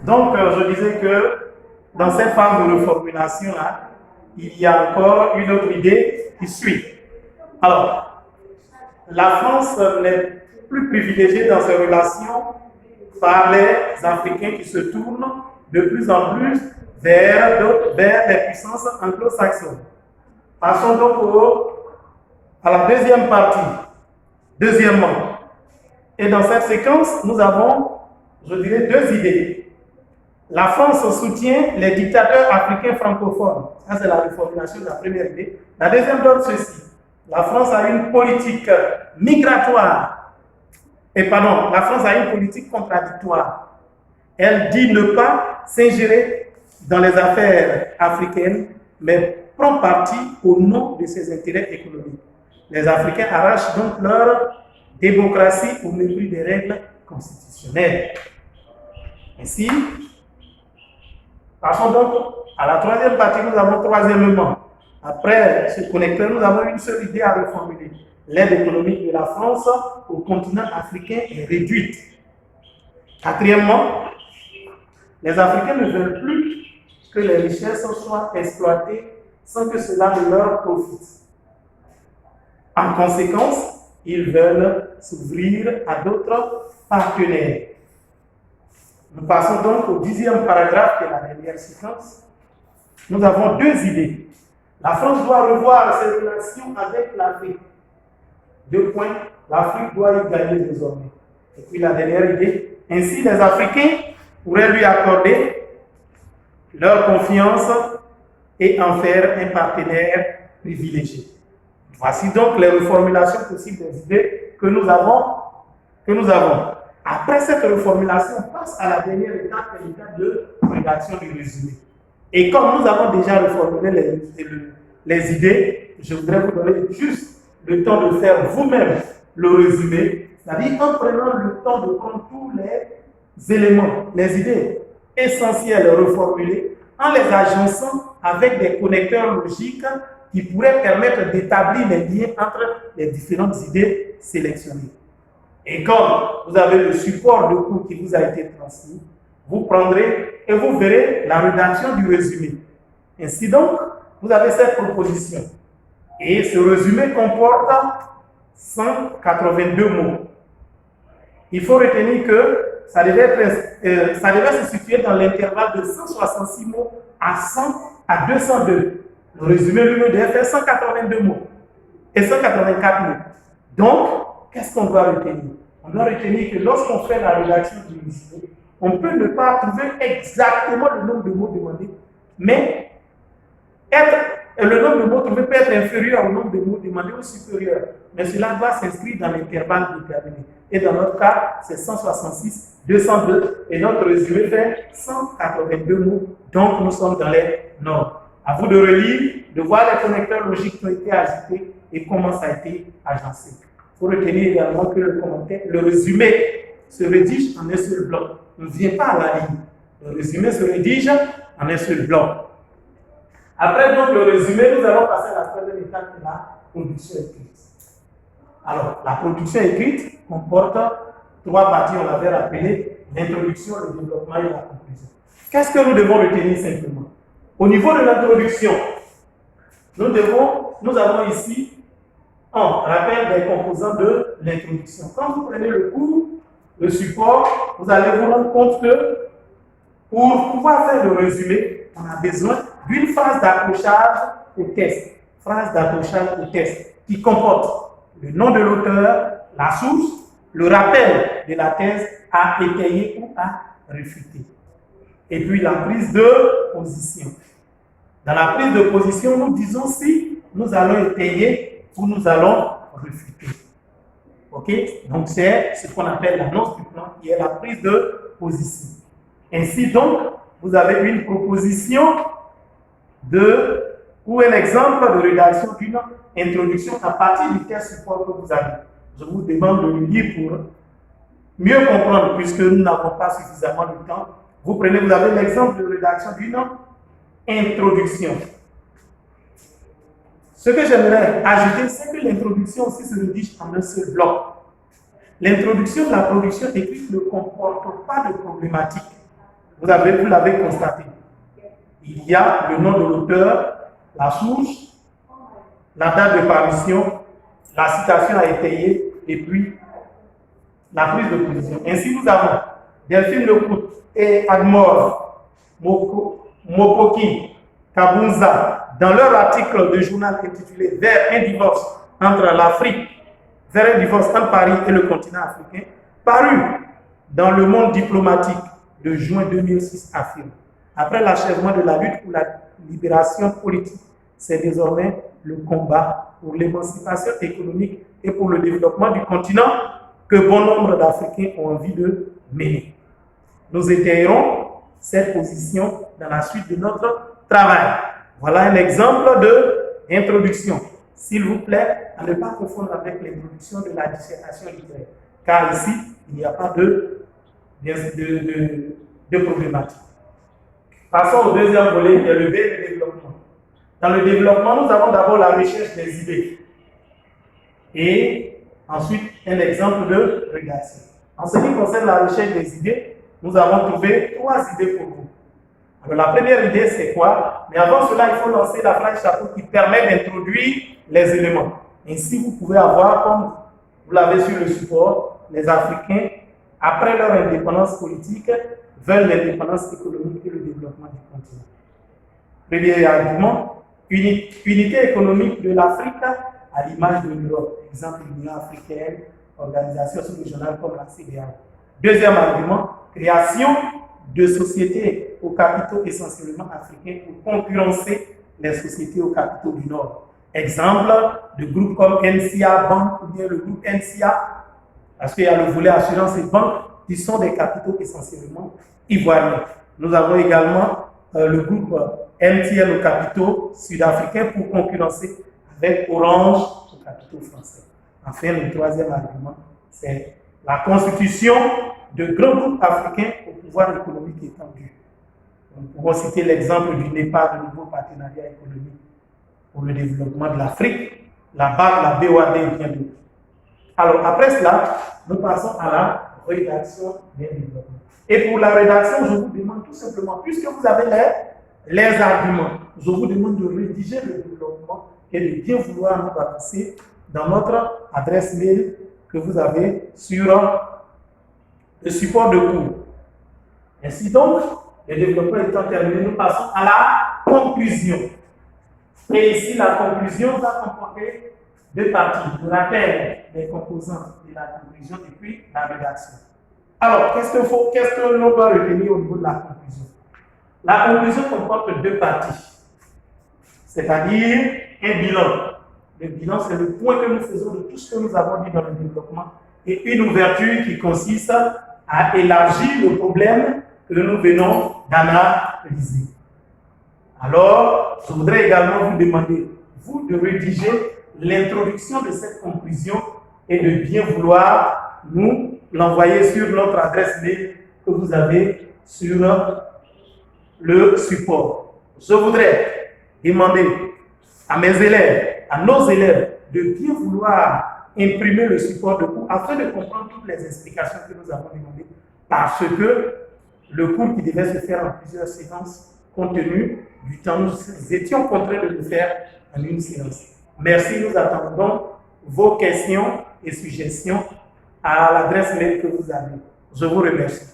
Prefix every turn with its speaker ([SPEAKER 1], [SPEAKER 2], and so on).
[SPEAKER 1] Donc, je disais que dans cette phase de reformulation-là, il y a encore une autre idée qui suit. Alors, la France n'est plus privilégiée dans ses relations par les Africains qui se tournent de plus en plus vers les puissances anglo-saxonnes. Passons donc à la deuxième partie. Deuxièmement, et dans cette séquence, nous avons, je dirais, deux idées. La France soutient les dictateurs africains francophones. Ça, c'est la reformulation de la première idée. La deuxième donne ceci. La France a une politique migratoire. La France a une politique contradictoire. Elle dit ne pas s'ingérer dans les affaires africaines, mais prend parti au nom de ses intérêts économiques. Les Africains arrachent donc leur démocratie au mépris des règles constitutionnelles. Ainsi, passons donc à la troisième partie. Nous avons troisièmement, après ce connecteur, nous avons une seule idée à reformuler. L'aide économique de la France au continent africain est réduite. Quatrièmement, les Africains ne veulent plus que les richesses soient exploitées sans que cela ne leur profite. En conséquence, ils veulent s'ouvrir à d'autres partenaires. Nous passons donc au 10e paragraphe de la dernière séquence. Nous avons deux idées. La France doit revoir ses relations avec l'Afrique. Deux points. L'Afrique doit y gagner désormais. Et puis la dernière idée. Ainsi, les Africains pourraient lui accorder leur confiance et en faire un partenaire privilégié. Voici donc les reformulations possibles des idées que nous avons. Après cette reformulation, on passe à la dernière étape, l'étape de rédaction du résumé. Et comme nous avons déjà reformulé les idées, je voudrais vous donner juste le temps de faire vous-même le résumé, c'est-à-dire en prenant le temps de prendre tous les éléments, les idées essentielles reformulées, en les agençant avec des connecteurs logiques qui pourraient permettre d'établir les liens entre les différentes idées sélectionnées. Et comme vous avez le support de cours qui vous a été transmis, vous prendrez et vous verrez la rédaction du résumé. Ainsi donc, vous avez cette proposition. Et ce résumé comporte 182 mots. Il faut retenir que ça devait se situer dans l'intervalle de 166 mots à 202. Le résumé lui devait faire 182 mots et 184 mots. Donc, qu'est-ce qu'on doit retenir? On doit retenir que lorsqu'on fait la rédaction du résumé, on peut ne pas trouver exactement le nombre de mots demandés, mais le nombre de mots trouvé peut être inférieur au nombre de mots demandés ou supérieur. Mais cela doit s'inscrire dans l'intervalle déterminé. Et dans notre cas, c'est 166, 202, et notre résumé fait 182 mots. Donc, nous sommes dans les normes. À vous de relire, de voir les connecteurs logiques qui ont été ajoutés et comment ça a été agencé. Il faut retenir également que le résumé se rédige en un seul bloc. On ne vient pas à la ligne. Le résumé se rédige en un seul bloc. Après donc le résumé, nous allons passer à la troisième étape de la production écrite. Alors, la production écrite comporte trois parties, on l'avait rappelé, l'introduction, le développement et la conclusion. Qu'est-ce que nous devons retenir simplement? Au niveau de l'introduction, nous avons ici un rappel des composants de l'introduction. Quand vous prenez le cours, le support, vous allez vous rendre compte que pour pouvoir faire le résumé, on a besoin d'une phrase d'accrochage au test. Phrase d'accrochage au test qui comporte le nom de l'auteur, la source, le rappel de la thèse à étayer ou à réfuter. Et puis la prise de position. Dans la prise de position, nous disons si nous allons étayer ou nous allons réfuter. Ok? Donc c'est ce qu'on appelle l'annonce du plan qui est la prise de position. Ainsi donc, vous avez une proposition ou un exemple de rédaction d'une introduction à partir du test support que vous avez. Je vous demande de le lire pour mieux comprendre, puisque nous n'avons pas suffisamment de temps. Vous avez l'exemple de rédaction d'une introduction. Ce que j'aimerais ajouter, c'est que l'introduction aussi se rédige en un seul bloc. L'introduction de la production écrite ne comporte pas de problématique. vous l'avez constaté. Il y a le nom de l'auteur, la source, la date de parution, la citation à étayer et puis la prise de position. Ainsi, nous avons Delphine Lecout et Admor Mokoki Kabunza dans leur article de journal intitulé Vers un divorce entre l'Afrique, vers un divorce entre Paris et le continent africain, paru dans le Monde diplomatique de juin 2006, affirme: après l'achèvement de la lutte pour la libération politique, c'est désormais le combat pour l'émancipation économique et pour le développement du continent que bon nombre d'Africains ont envie de mener. Nous étayerons cette position dans la suite de notre travail. Voilà un exemple d'introduction. S'il vous plaît, à ne pas confondre avec l'introduction de la dissertation littéraire, car ici, il n'y a pas de problématique. Passons au deuxième volet, qui est le B, le développement. Dans le développement, nous avons d'abord la recherche des idées et ensuite un exemple de rédaction. En ce qui concerne la recherche des idées, nous avons trouvé 3 idées pour vous. Alors la première idée, c'est quoi? Mais avant cela, il faut lancer la phrase chapeau qui permet d'introduire les éléments. Ainsi, vous pouvez avoir, comme vous l'avez sur le support, les Africains, après leur indépendance politique, veulent l'indépendance économique et le développement du continent. Premier argument, unité économique de l'Afrique à l'image de l'Europe. Exemple, l'Union africaine, organisation sous-régionale comme la CEDEAO. Deuxième argument, création de sociétés aux capitaux essentiellement africains pour concurrencer les sociétés aux capitaux du Nord. Exemple, de groupes comme NCA Bank ou bien le groupe NCA, parce qu'il y a le volet assurance et banque, qui sont des capitaux essentiellement ivoiriens. Nous avons également le groupe MTN aux capitaux sud-africains pour concurrencer avec Orange aux capitaux français. Enfin, le troisième argument, c'est la constitution de grands groupes africains au pouvoir économique étendu. Nous pouvons citer l'exemple du NEPA, de nouveau partenariat économique pour le développement de l'Afrique, la BAC, la BOAD et bien d'autres. Alors, après cela, nous passons à la rédaction des développements. Et pour la rédaction, je vous demande tout simplement, puisque vous avez les arguments, je vous demande de rédiger le développement et de bien vouloir nous avancer dans notre adresse mail que vous avez sur le support de cours. Ainsi donc, le développement étant terminé, nous passons à la conclusion. Et ici, la conclusion va comporter 2 parties. Le rappel des composants de la conclusion et puis la rédaction. Alors, qu'est-ce que l'on doit retenir au niveau de la conclusion? La conclusion comporte 2 parties, c'est-à-dire un bilan. Le bilan, c'est le point que nous faisons de tout ce que nous avons dit dans le développement et une ouverture qui consiste à élargir le problème que nous venons d'analyser. Alors, je voudrais également vous demander, vous, de rédiger l'introduction de cette conclusion et de bien vouloir nous l'envoyer sur notre adresse mail que vous avez sur le support. Je voudrais demander à mes élèves, à nos élèves, de bien vouloir imprimer le support de cours afin de comprendre toutes les explications que nous avons demandées, parce que le cours qui devait se faire en plusieurs séances, compte tenu du temps, nous étions contraints de le faire en une séance. Merci, nous attendons vos questions et suggestions à l'adresse mail que vous avez. Je vous remercie.